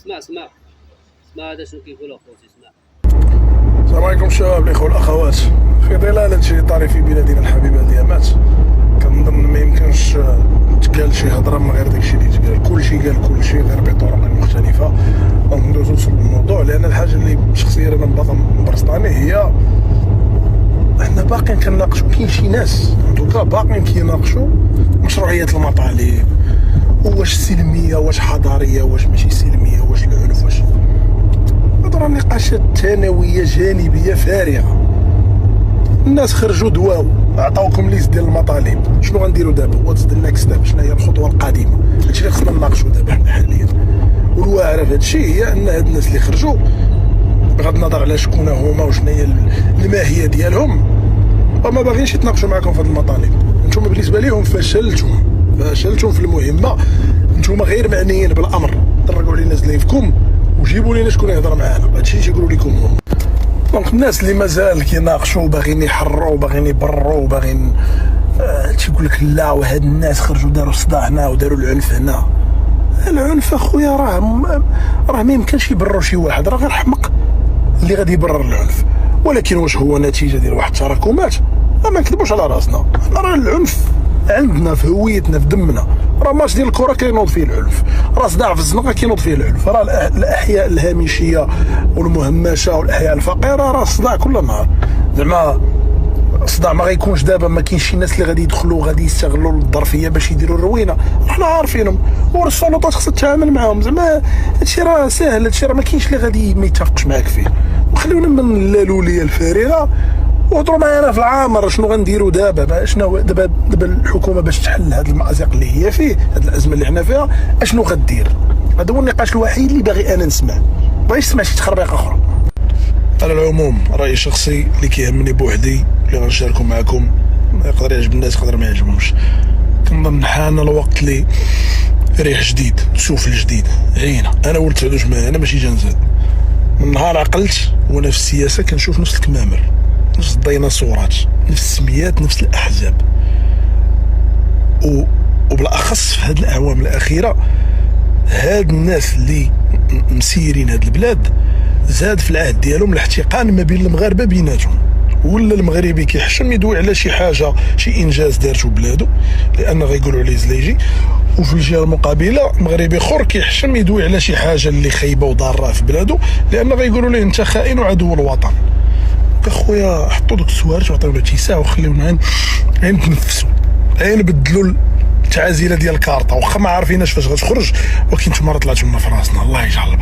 اسمع هذا شنو كيقول اخوتي. اسمع. السلام عليكم الشباب الاخوه والاخوات. في ظلال هادشي اللي طاري في بلادنا الحبيبه ديامات، كنظن ما يمكنش تقال شي هضره من غير داكشي اللي تقال. كلشي قال كلشي غير بطرق مختلفه. دونك ندوزو للموضوع، لان الحاجه اللي شخصيا انا مبرسطاني هي احنا باقيين كنناقشوا. كاين شي ناس دوكا باقيين كيناقشوا مشروعيه المطالب، واش سلميه واش حضاريه واش ماشي سلميه واش العنف واش. هضره نقاشات ثانويه جانبيه فارغه. الناس خرجوا دواو، عطاوكم ليست ديال المطالب، شنو غنديروا دابا؟ واتس ذا نيكست ستيب؟ شنو هي الخطوه القادمه؟ هادشي اللي خصنا نناقشوا دابا حنا حاليا. والواعره في هادشي هي ان هاد الناس اللي خرجوا بغض النظر على شكون هما وشنو هي الماهيه ديالهم، وما باغيينش يتناقشوا معكم في هاد المطالب. نتوما بالنسبه ليهم فشلتم في المهمه. نتوما غير معنيين بالامر. طرقوا علينا زلايفكم وجيبوا لينا شكون يهضر معانا. هادشي اللي تيقولوا لكم هما. دونك الناس اللي مازال كيناقشوا وباغيين يحروا وباغيين يبروا وباغيين تيقول لك لا، وهاد الناس خرجوا داروا صداع هنا وداروا العنف هنا. العنف اخويا راه ما يمكنش يبرر شي واحد، راه غير حمق اللي غادي يبرر العنف. ولكن واش هو نتيجه ديال واحد التراكمات؟ ما نكذبوش على راسنا، راه العنف عندنا في هويتنا في دمنا. راه ماتش ديال الكره كينوض فيه العنف، راه صداع في الزنقه كينوض فيه العنف، راه الاحياء الهامشيه والمهمشه والاحياء الفقيره راه الصداع كل نهار. زعما الصداع ما غيكونش دابا، ما كاينش شي ناس اللي غادي يدخلوا غادي يستغلوا الظرفيه باش يديروا الروينه، حنا عارفينهم. والسلطات خصها تتعامل معاهم. زعما هادشي راه ساهل، هادشي راه ما كاينش اللي غادي ما يتفقش معاك فيه. وخليونا من اللالوليه الفارغه وهضروا معنا في العامر. شنو غنديروا دابا؟ شنو دابا الحكومه باش تحل هذا المأزق اللي هي فيه، هذه الازمه اللي حنا فيها، اشنو غدير؟ هذا هو النقاش الوحيد اللي باغي انا نسمع، ما بغيتش نسمع شي تخربيق اخرى. على العموم رايي الشخصي اللي كيهمني بوحدي اللي غنشاركو معكم، يقدر يعجب الناس يقدر ما يعجبهمش. كنظن حان الوقت اللي ريح جديد، سفل جديد عينا. انا ولد سعدو جماعه، انا ماشي جنزاد. من نهار عقلت وانا في السياسه كنشوف نفس الكمامر، نفس الديناصورات، نفس السميات، نفس الاحزاب. وبالاخص في هذه الاعوام الاخيره هاد الناس اللي مسيرين هاد البلاد زاد في العهد ديالهم الاحتقان ما بين المغاربه بيناتهم. ولا المغربي كيحشم يدوي على شي حاجه شي انجاز دارته بلادو لان غيقولوا عليه زليجي، وفي الجهه المقابله مغربي اخر كيحشم يدوي على شي حاجه اللي خايبه وضاره في بلادو لان غيقولوا ليه انت خائن وعدو الوطن. اخويا حطوا دوك السوارت وعطيو له تيساع وخليونا نتنفسوا، نبدلوا التعازيله ديال الكارطه. واخا ما عارفيناش فاش غتخرج، ولكن نتوما راه طلعتوا لنا في راسنا. الله يجعل